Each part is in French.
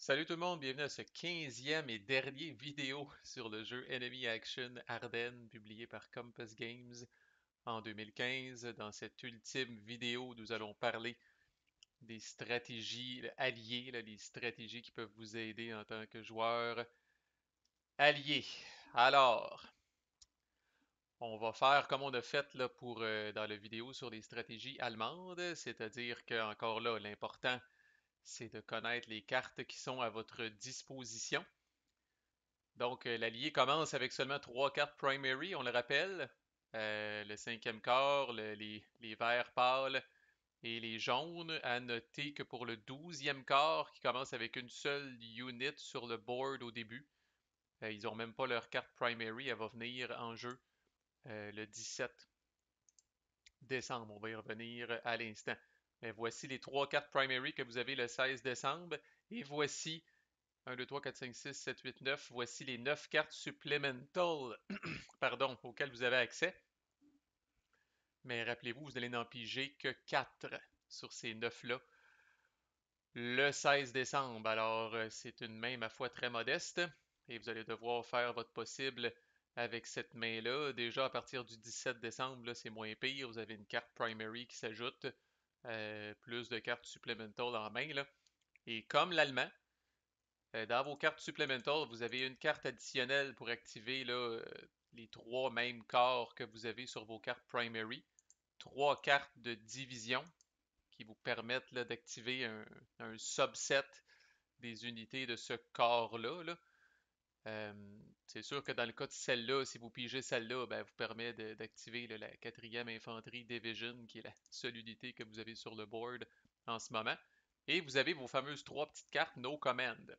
Salut tout le monde, bienvenue à ce 15e et dernier vidéo sur le jeu Enemy Action Ardennes, publié par Compass Games en 2015. Dans cette ultime vidéo, nous allons parler des stratégies alliées, les stratégies qui peuvent vous aider en tant que joueur allié. Alors, on va faire comme on a fait là, dans la vidéo sur les stratégies allemandes, c'est-à-dire que encore là, l'important, c'est de connaître les cartes qui sont à votre disposition. Donc, l'allié commence avec seulement trois cartes primary, on le rappelle. Le cinquième corps, les verts pâles et les jaunes. À noter que pour le 12e corps, qui commence avec une seule unit sur le board au début, ils n'ont même pas leur carte primary, elle va venir en jeu le 17 décembre. On va y revenir à l'instant. Mais voici les trois cartes primary que vous avez le 16 décembre. Et voici 1, 2, 3, 4, 5, 6, 7, 8, 9. Voici les 9 cartes supplementales pardon, auxquelles vous avez accès. Mais rappelez-vous, vous n'allez n'en piger que 4 sur ces 9-là le 16 décembre. Alors, c'est une main, ma foi, très modeste. Et vous allez devoir faire votre possible avec cette main-là. Déjà, à partir du 17 décembre, là, c'est moins pire. Vous avez une carte primary qui s'ajoute. Plus de cartes supplementales en main. Là. Et comme l'allemand, dans vos cartes supplementales, vous avez une carte additionnelle pour activer là, les trois mêmes corps que vous avez sur vos cartes primary. Trois cartes de division qui vous permettent là, d'activer un subset des unités de ce corps-là. Là. C'est sûr que dans le cas de celle-là, si vous pigez celle-là, ben, vous permet d'activer la quatrième infanterie division, qui est la seule unité que vous avez sur le board en ce moment. Et vous avez vos fameuses trois petites cartes No Command,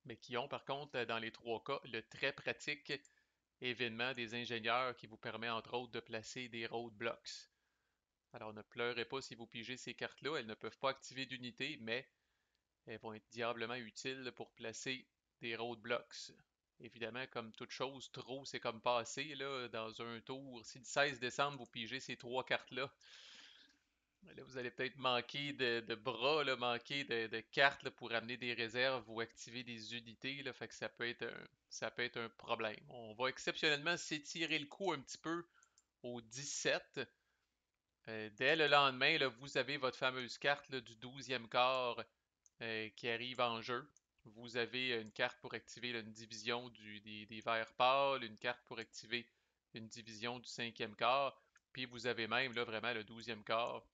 mais qui ont par contre, dans les trois cas, le très pratique événement des ingénieurs qui vous permet entre autres de placer des roadblocks. Alors ne pleurez pas si vous pigez ces cartes-là, elles ne peuvent pas activer d'unité, mais elles vont être diablement utiles pour placer des roadblocks. Évidemment, comme toute chose, trop c'est comme passer là, dans un tour. Si le 16 décembre vous pigez ces trois cartes-là, là, vous allez peut-être manquer de bras, là, manquer de cartes là, pour amener des réserves ou activer des unités. Là, fait que ça peut être un problème. On va exceptionnellement s'étirer le coup un petit peu au 17. Dès le lendemain, là, vous avez votre fameuse carte là, du 12e quart qui arrive en jeu. Vous avez une carte pour activer là, une division des verts pâles, une carte pour activer une division du 5e quart, puis vous avez même là, vraiment le 12e quart.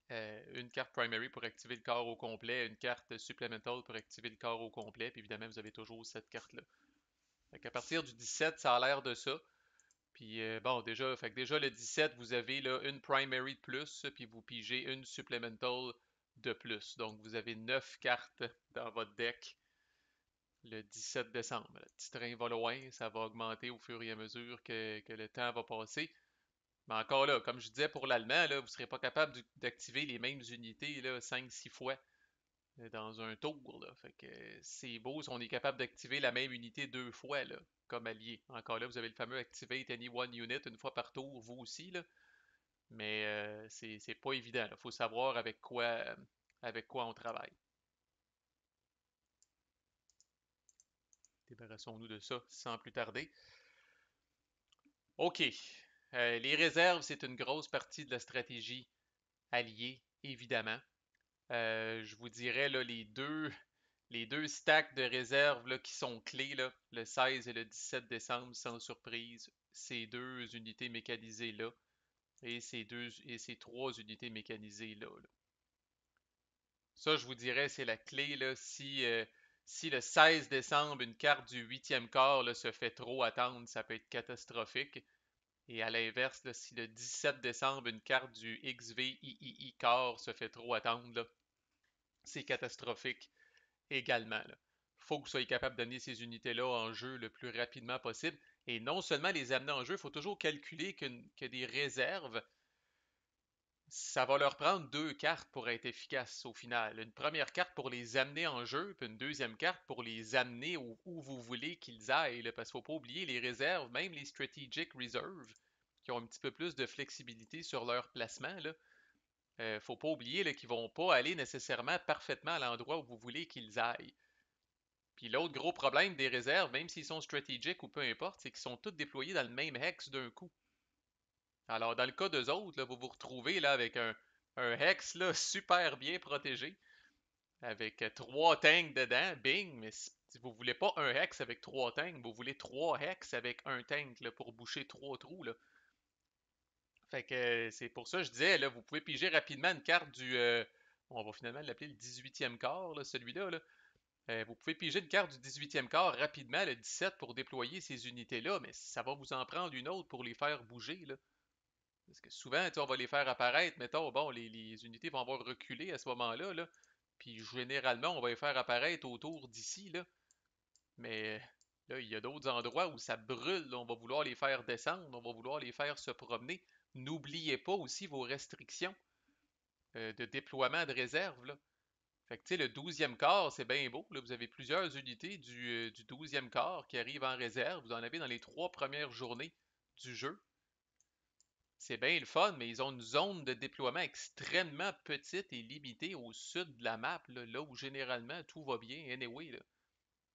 Une carte primary pour activer le corps au complet, une carte supplemental pour activer le corps au complet, puis évidemment, vous avez toujours cette carte-là. À partir du 17, ça a l'air de ça. Puis bon, déjà le 17, vous avez là une primary de plus, puis vous pigez une supplemental de plus. Donc vous avez 9 cartes dans votre deck le 17 décembre. Le petit train va loin, ça va augmenter au fur et à mesure que le temps va passer. Mais encore là, comme je disais pour l'allemand, là, vous ne serez pas capable d'activer les mêmes unités là, 5-6 fois dans un tour. Là. Fait que c'est beau si on est capable d'activer la même unité deux fois là, comme allié. Encore là, vous avez le fameux Activate Any One Unit une fois par tour, vous aussi. Là. Mais c'est pas évident. Il faut savoir avec quoi on travaille. Débarrassons-nous de ça sans plus tarder. OK. Les réserves, c'est une grosse partie de la stratégie alliée, évidemment. Je vous dirais là, les deux stacks de réserves là, qui sont clés, là, le 16 et le 17 décembre, sans surprise, ces deux unités mécanisées-là et ces trois unités mécanisées-là. Là. Ça, je vous dirais, c'est la clé. Là, si le 16 décembre, une carte du 8e quart là, se fait trop attendre, ça peut être catastrophique. Et à l'inverse, là, si le 17 décembre, une carte du XVIII quart se fait trop attendre, là, c'est catastrophique également. Il faut que vous soyez capable d'amener ces unités-là en jeu le plus rapidement possible. Et non seulement les amener en jeu, il faut toujours calculer que des réserves, ça va leur prendre deux cartes pour être efficace au final. Une première carte pour les amener en jeu, puis une deuxième carte pour les amener où vous voulez qu'ils aillent. Là, parce qu'il ne faut pas oublier les réserves, même les strategic reserves, qui ont un petit peu plus de flexibilité sur leur placement, là, Faut pas oublier là, qu'ils vont pas aller nécessairement parfaitement à l'endroit où vous voulez qu'ils aillent. Puis l'autre gros problème des réserves, même s'ils sont stratégiques ou peu importe, c'est qu'ils sont tous déployés dans le même hex d'un coup. Alors, dans le cas d'eux autres, là, vous vous retrouvez là, avec un hex là, super bien protégé, avec trois tanks dedans, bing, mais si vous voulez pas un hex avec trois tanks, vous voulez trois hex avec un tank là, pour boucher trois trous. Là. Fait que c'est pour ça que je disais, là, vous pouvez piger rapidement une carte on va finalement l'appeler le 18e quart, là, celui-là. Là. Vous pouvez piger une carte du 18e quart rapidement, le 17, pour déployer ces unités-là, mais ça va vous en prendre une autre pour les faire bouger. Là. Parce que souvent, on va les faire apparaître, mettons, bon, les unités vont avoir reculé à ce moment-là, là, puis généralement, on va les faire apparaître autour d'ici, là. Mais là, il y a d'autres endroits où ça brûle, là, on va vouloir les faire descendre, on va vouloir les faire se promener. N'oubliez pas aussi vos restrictions de déploiement de réserve, là. Fait que, tu sais, le 12e quart, c'est bien beau, là, vous avez plusieurs unités du 12e quart qui arrivent en réserve, vous en avez dans les trois premières journées du jeu. C'est bien le fun, mais ils ont une zone de déploiement extrêmement petite et limitée au sud de la map, là où généralement tout va bien anyway. Là.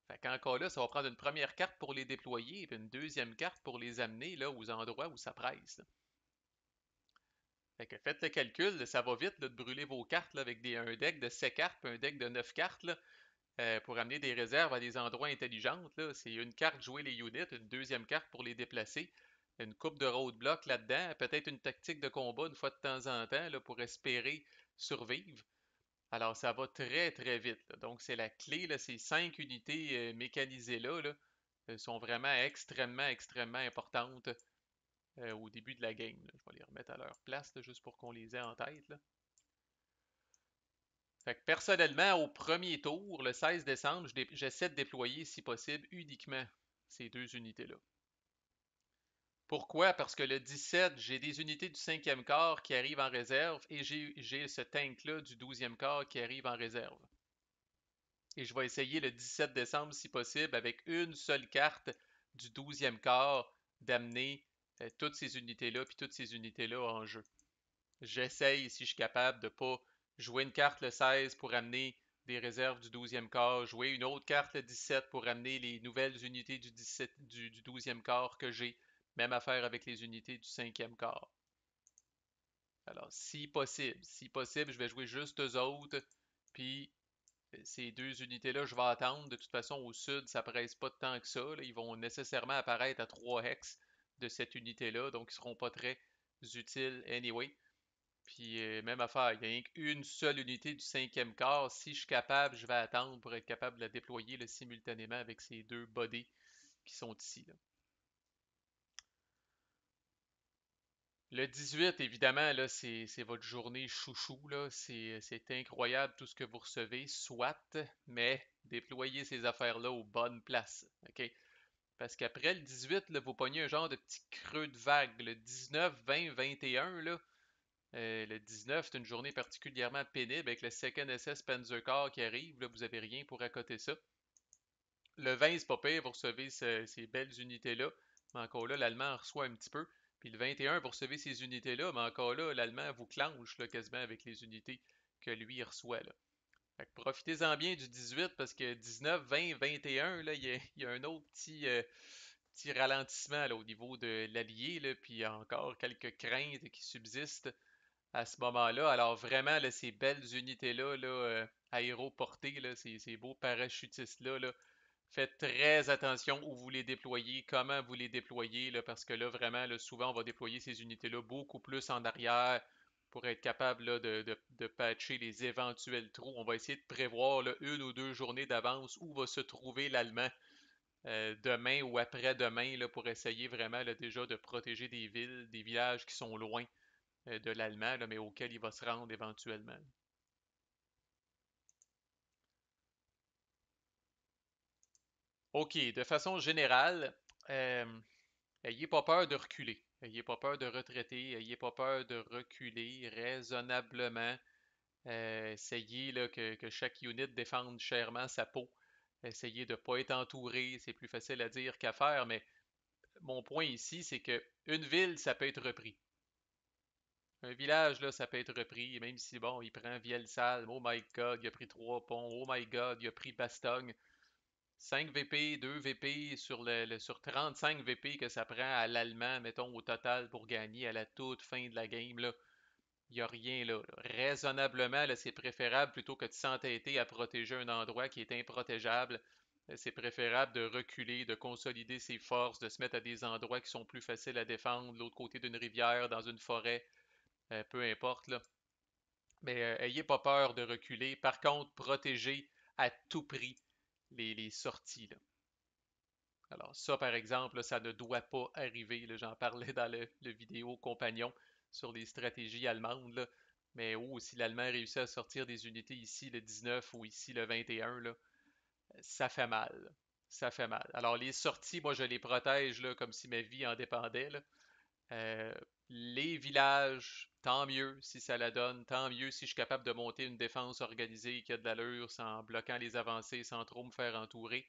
Fait qu'encore là, ça va prendre une première carte pour les déployer, puis une deuxième carte pour les amener là, aux endroits où ça presse. Là. Fait que faites le calcul, ça va vite là, de brûler vos cartes là, avec un deck de 7 cartes, puis un deck de 9 cartes là, pour amener des réserves à des endroits intelligents. Là. C'est une carte jouer les units, une deuxième carte pour les déplacer, une coupe de roadblock là-dedans, peut-être une tactique de combat une fois de temps en temps là, pour espérer survivre. Alors ça va très très vite. Là. Donc c'est la clé, là, ces 5 unités mécanisées là, sont vraiment extrêmement extrêmement importantes au début de la game. Là. Je vais les remettre à leur place là, juste pour qu'on les ait en tête. Là. Fait que personnellement, au premier tour, le 16 décembre, j'essaie de déployer, si possible, uniquement ces deux unités-là. Pourquoi? Parce que le 17, j'ai des unités du 5e quart qui arrivent en réserve et j'ai ce tank-là du 12e quart qui arrive en réserve. Et je vais essayer le 17 décembre, si possible, avec une seule carte du 12e quart, d'amener toutes ces unités-là puis toutes ces unités-là en jeu. J'essaye, si je suis capable, de ne pas jouer une carte le 16 pour amener des réserves du 12e quart, jouer une autre carte le 17 pour amener les nouvelles unités du 17, du 12e quart que j'ai. Même affaire avec les unités du 5e quart. Alors, si possible, je vais jouer juste eux autres, puis ces deux unités-là, je vais attendre. De toute façon, au sud, ça presse pas de temps que ça. Là. Ils vont nécessairement apparaître à 3 hex de cette unité-là, donc ils seront pas très utiles anyway. Puis même affaire, il y a rien qu'une seule unité du 5e quart. Si je suis capable, je vais attendre pour être capable de la déployer là, simultanément avec ces deux bodies qui sont ici. Là. Le 18, évidemment, là, c'est votre journée chouchou. Là. C'est incroyable tout ce que vous recevez, soit, mais déployez ces affaires-là aux bonnes places. OK? Parce qu'après le 18, là, vous pognez un genre de petit creux de vague. Le 19, 20, 21, là, le 19, c'est une journée particulièrement pénible avec le Second SS Panzerkorps qui arrive. Là, vous n'avez rien pour accoter ça. Le 20, c'est pas pire, vous recevez ces belles unités-là. Mais encore là, l'Allemand en reçoit un petit peu. Puis le 21, vous recevez ces unités-là, mais encore là, l'Allemand vous clenche là, quasiment avec les unités que lui reçoit. Là. Fait que profitez-en bien du 18 parce que 19, 20, 21, là, il y a un autre petit ralentissement là, au niveau de l'allié, là, puis il y a encore quelques craintes qui subsistent à ce moment-là. Alors vraiment, là, ces belles unités-là, là, aéroportées, là, ces beaux parachutistes-là, là, faites très attention où vous les déployez, comment vous les déployez, là, parce que là, vraiment, là, souvent, on va déployer ces unités-là beaucoup plus en arrière pour être capable là, de patcher les éventuels trous. On va essayer de prévoir là, une ou deux journées d'avance où va se trouver l'Allemand demain ou après-demain là, pour essayer vraiment là, déjà de protéger des villes, des villages qui sont loin de l'allemand, là, mais auquel il va se rendre éventuellement. OK, de façon générale, euh, ayez pas peur de reculer. Ayez pas peur de retraiter. Ayez pas peur de reculer raisonnablement. Essayez là, que chaque unit défende chèrement sa peau. Essayez de ne pas être entouré. C'est plus facile à dire qu'à faire, mais mon point ici, c'est que une ville, ça peut être repris. Un village, là, ça peut être repris, même si, bon, il prend Vielsalm, oh my god, il a pris 3 ponts, oh my god, il a pris Bastogne. 5 VP, 2 VP sur 35 VP que ça prend à l'allemand, mettons, au total pour gagner à la toute fin de la game, là. Il n'y a rien là. Raisonnablement, là, c'est préférable plutôt que de s'entêter à protéger un endroit qui est improtégeable. C'est préférable de reculer, de consolider ses forces, de se mettre à des endroits qui sont plus faciles à défendre, de l'autre côté d'une rivière, dans une forêt, peu importe, là. Mais ayez pas peur de reculer. Par contre, protégez à tout prix les sorties, là. Alors ça, par exemple, là, ça ne doit pas arriver, là. J'en parlais dans le vidéo compagnon sur les stratégies allemandes, là. Mais oh, si l'Allemand réussit à sortir des unités ici le 19 ou ici le 21, là, ça fait mal, là. Ça fait mal. Alors les sorties, moi je les protège là, comme si ma vie en dépendait, là. Euh, les villages, tant mieux si ça la donne, tant mieux si je suis capable de monter une défense organisée qui a de l'allure sans bloquant les avancées, sans trop me faire entourer.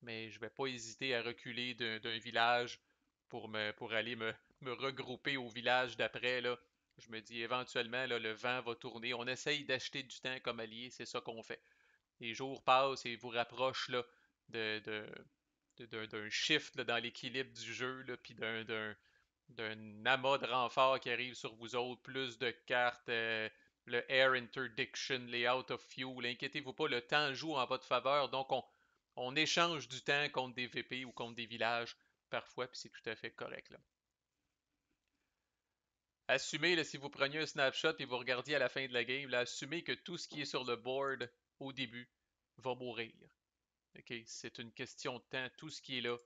Mais je vais pas hésiter à reculer d'un village pour aller me regrouper au village d'après, là. Je me dis éventuellement, là, le vent va tourner. On essaye d'acheter du temps comme allié, c'est ça qu'on fait. Les jours passent et vous rapprochent là, de, de, d'un shift là, dans l'équilibre du jeu, là, puis d'un amas de renforts qui arrive sur vous autres, plus de cartes, le Air Interdiction, les Out of Fuel. Inquiétez-vous pas, le temps joue en votre faveur, donc on échange du temps contre des VP ou contre des villages parfois, puis c'est tout à fait correct, là. Assumez, là, si vous preniez un snapshot et vous regardiez à la fin de la game, là, assumez que tout ce qui est sur le board au début va mourir. OK? C'est une question de temps. Tout ce qui est là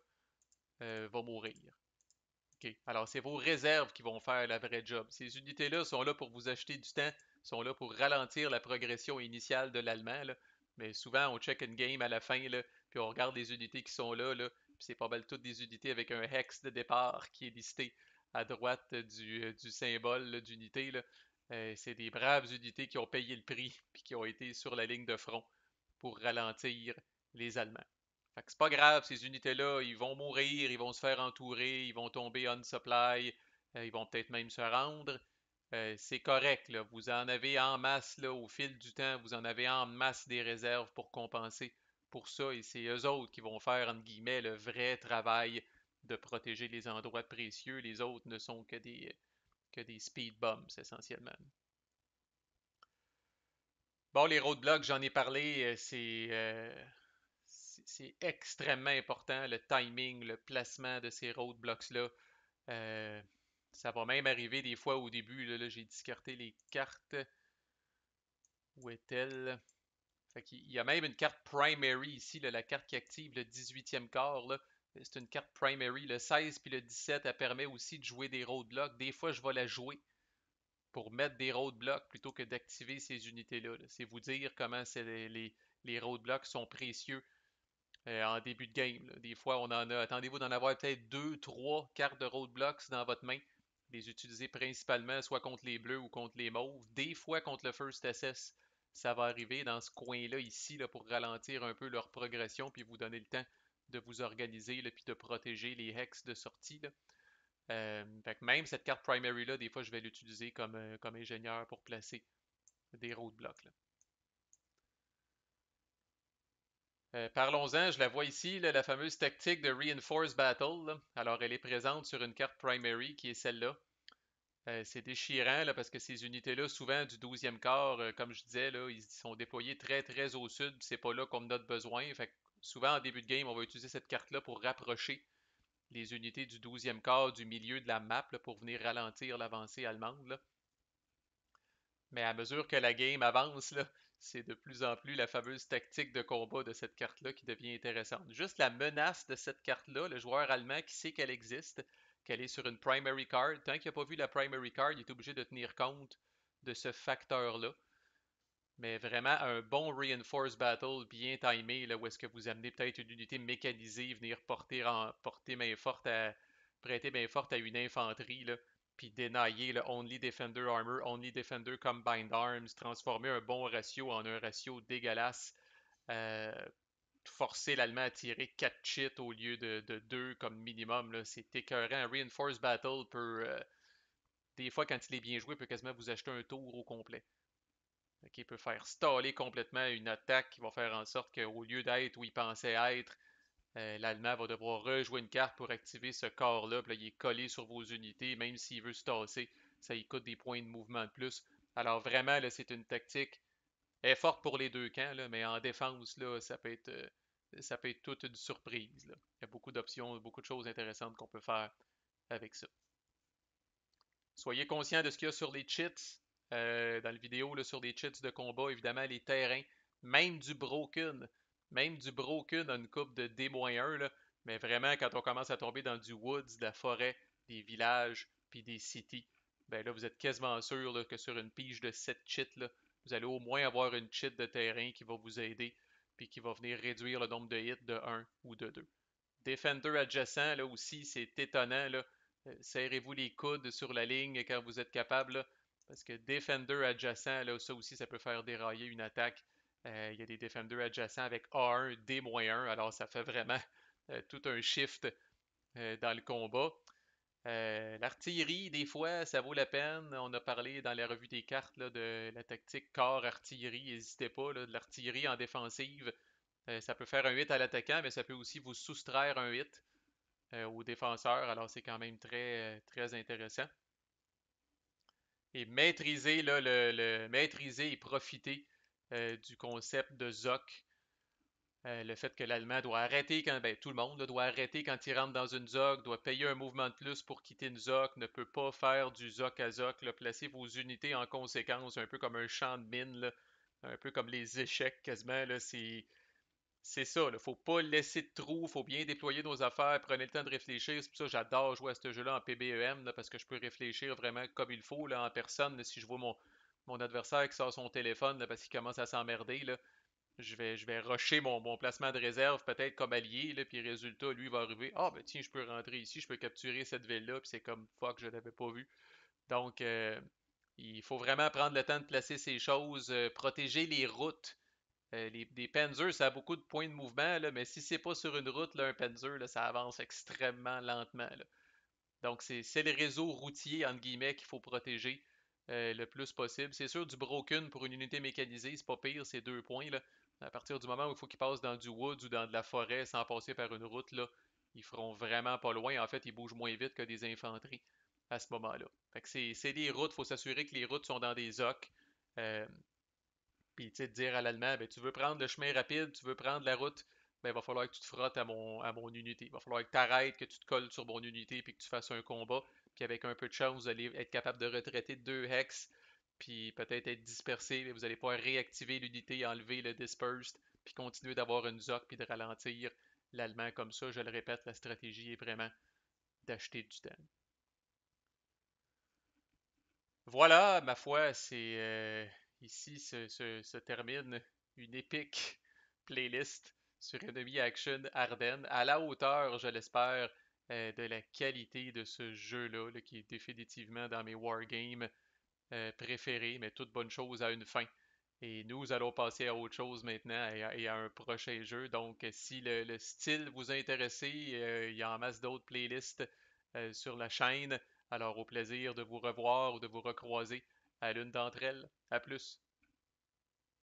va mourir. OK. Alors, c'est vos réserves qui vont faire la vraie job. Ces unités-là sont là pour vous acheter du temps, sont là pour ralentir la progression initiale de l'allemand, là. Mais souvent, on check une game à la fin, là, puis on regarde les unités qui sont là, puis c'est pas mal toutes des unités avec un hex de départ qui est listé à droite du symbole là, d'unité, là. C'est des braves unités qui ont payé le prix, puis qui ont été sur la ligne de front pour ralentir les Allemands. Fait que c'est pas grave, ces unités-là, ils vont mourir, ils vont se faire entourer, ils vont tomber on supply, ils vont peut-être même se rendre. C'est correct, là. Vous en avez en masse, là, au fil du temps, vous en avez en masse des réserves pour compenser pour ça, et c'est eux autres qui vont faire, entre guillemets, le vrai travail de protéger les endroits précieux. Les autres ne sont que des speed bumps, essentiellement. Bon, les roadblocks, j'en ai parlé, c'est extrêmement important, le timing, le placement de ces roadblocks-là. Euh, Ça va même arriver des fois au début, là, j'ai discarté les cartes. Où est-elle? Fait qu'il y a même une carte primary ici, là, la carte qui active le 18e corps, là. C'est une carte primary. Le 16 puis le 17, elle permet aussi de jouer des roadblocks. Des fois, je vais la jouer pour mettre des roadblocks plutôt que d'activer ces unités-là, là. C'est vous dire comment les roadblocks sont précieux en début de game, là. Des fois, on en a. Attendez-vous d'en avoir peut-être deux, trois cartes de roadblocks dans votre main. Les utiliser principalement soit contre les bleus ou contre les mauves. Des fois contre le First SS. Ça va arriver dans ce coin-là, ici, là, pour ralentir un peu leur progression, puis vous donner le temps de vous organiser, là, puis de protéger les hex de sortie, là. Fait que même cette carte primary-là, des fois, je vais l'utiliser comme ingénieur pour placer des roadblocks, là. Parlons-en, je la vois ici, là, la fameuse tactique de Reinforce Battle, là. Alors, elle est présente sur une carte primary qui est celle-là. C'est déchirant là, parce que ces unités-là, souvent du 12e corps, comme je disais, là, ils sont déployés très très au sud, puis c'est pas là qu'on en a besoin. Fait que souvent en début de game, on va utiliser cette carte-là pour rapprocher les unités du 12e corps du milieu de la map là, pour venir ralentir l'avancée allemande, là. Mais à mesure que la game avance, là, c'est de plus en plus la fameuse tactique de combat de cette carte-là qui devient intéressante. Juste la menace de cette carte-là, le joueur allemand qui sait qu'elle existe, qu'elle est sur une primary card, tant qu'il n'a pas vu la primary card, il est obligé de tenir compte de ce facteur-là. Mais vraiment, un bon Reinforce Battle bien timé, là, où est-ce que vous amenez peut-être une unité mécanisée, venir porter main forte prêter main forte à une infanterie, là, puis dénailler le Only Defender Armor, Only Defender Combined Arms, transformer un bon ratio en un ratio dégueulasse, euh, forcer l'Allemand à tirer 4 cheats au lieu de 2 comme minimum, là, c'est écœurant. Reinforce Battle des fois, quand il est bien joué, il peut quasiment vous acheter un tour au complet. Ok, il peut faire staller complètement une attaque qui va faire en sorte qu'au lieu d'être où il pensait être, l'Allemand va devoir rejouer une carte pour activer ce corps-là. Puis là, il est collé sur vos unités. Même s'il veut se tasser, ça lui coûte des points de mouvement de plus. Alors vraiment, là, c'est une tactique. Elle est forte pour les deux camps, là, mais en défense, là, ça peut être toute une surprise. Là. Il y a beaucoup d'options, beaucoup de choses intéressantes qu'on peut faire avec ça. Soyez conscient de ce qu'il y a sur les cheats. Dans la vidéo, là, sur les cheats de combat, évidemment, les terrains, même du broken. Même du broken a une coupe de D-1, là. Mais vraiment, quand on commence à tomber dans du woods, de la forêt, des villages, puis des cities, ben là, vous êtes quasiment sûr là, que sur une pige de 7 cheats, là, vous allez au moins avoir une cheat de terrain qui va vous aider, puis qui va venir réduire le nombre de hits de un ou de 2. Defender adjacent, là aussi, c'est étonnant. Là. Serrez-vous les coudes sur la ligne quand vous êtes capable. Là, parce que Defender adjacent, là, ça aussi, ça peut faire dérailler une attaque. Il y a des Defenders adjacents avec A1, D-1. Alors, ça fait vraiment tout un shift dans le combat. L'artillerie, des fois, ça vaut la peine. On a parlé dans la revue des cartes là, de la tactique corps-artillerie. N'hésitez pas, là, de l'artillerie en défensive. Ça peut faire un hit à l'attaquant, mais ça peut aussi vous soustraire un hit aux défenseurs. Alors, c'est quand même très intéressant. Et maîtriser, là, maîtriser et profiter du concept de ZOC. Le fait que l'Allemand doit arrêter quand. Ben, tout le monde là, doit arrêter quand il rentre dans une ZOC, doit payer un mouvement de plus pour quitter une ZOC, ne peut pas faire du ZOC à ZOC. Là, placez vos unités en conséquence, un peu comme un champ de mine, là, un peu comme les échecs quasiment. Là, c'est ça, il ne faut pas laisser de trous, il faut bien déployer nos affaires, prenez le temps de réfléchir. C'est pour ça que j'adore jouer à ce jeu-là en PBEM, là, parce que je peux réfléchir vraiment comme il faut, là, en personne. Là, si je vois mon adversaire qui sort son téléphone là, parce qu'il commence à s'emmerder, là, je vais rusher mon placement de réserve, peut-être comme allié, là, puis résultat, lui va arriver. Ah, ben tiens, je peux rentrer ici, je peux capturer cette ville-là, puis c'est comme fuck, je l'avais pas vu. Donc, il faut vraiment prendre le temps de placer ces choses, protéger les routes. Des Panzers, ça a beaucoup de points de mouvement, là, mais si c'est pas sur une route, là, un Panzer, là, ça avance extrêmement lentement. Là. Donc, c'est le réseau routier, entre guillemets, qu'il faut protéger le plus possible. C'est sûr, du broken pour une unité mécanisée, c'est pas pire, c'est 2 points. Là. À partir du moment où il faut qu'ils passent dans du woods ou dans de la forêt sans passer par une route, là, ils feront vraiment pas loin. En fait, ils bougent moins vite que des infanteries à ce moment-là. Fait que c'est des routes, il faut s'assurer que les routes sont dans des zocs. Euh, puis, tu sais, dire à l'Allemand, ben, tu veux prendre le chemin rapide, tu veux prendre la route, ben, il va falloir que tu te frottes à mon unité. Il va falloir que tu arrêtes, que tu te colles sur mon unité, puis que tu fasses un combat. Puis, avec un peu de chance, vous allez être capable de retraiter 2 hex, puis peut-être être dispersé, mais vous allez pouvoir réactiver l'unité, enlever le dispersed, puis continuer d'avoir une zoc, puis de ralentir l'Allemand comme ça. Je le répète, la stratégie est vraiment d'acheter du temps. Voilà, ma foi, c'est ici se termine une épique playlist sur Enemy Action Ardennes, à la hauteur, je l'espère, de la qualité de ce jeu-là, là, qui est définitivement dans mes wargames préférés, mais toute bonne chose a une fin. Et nous allons passer à autre chose maintenant et à un prochain jeu. Donc, si le style vous a intéressé, il y a en masse d'autres playlists sur la chaîne. Alors, au plaisir de vous revoir ou de vous recroiser à l'une d'entre elles. À plus.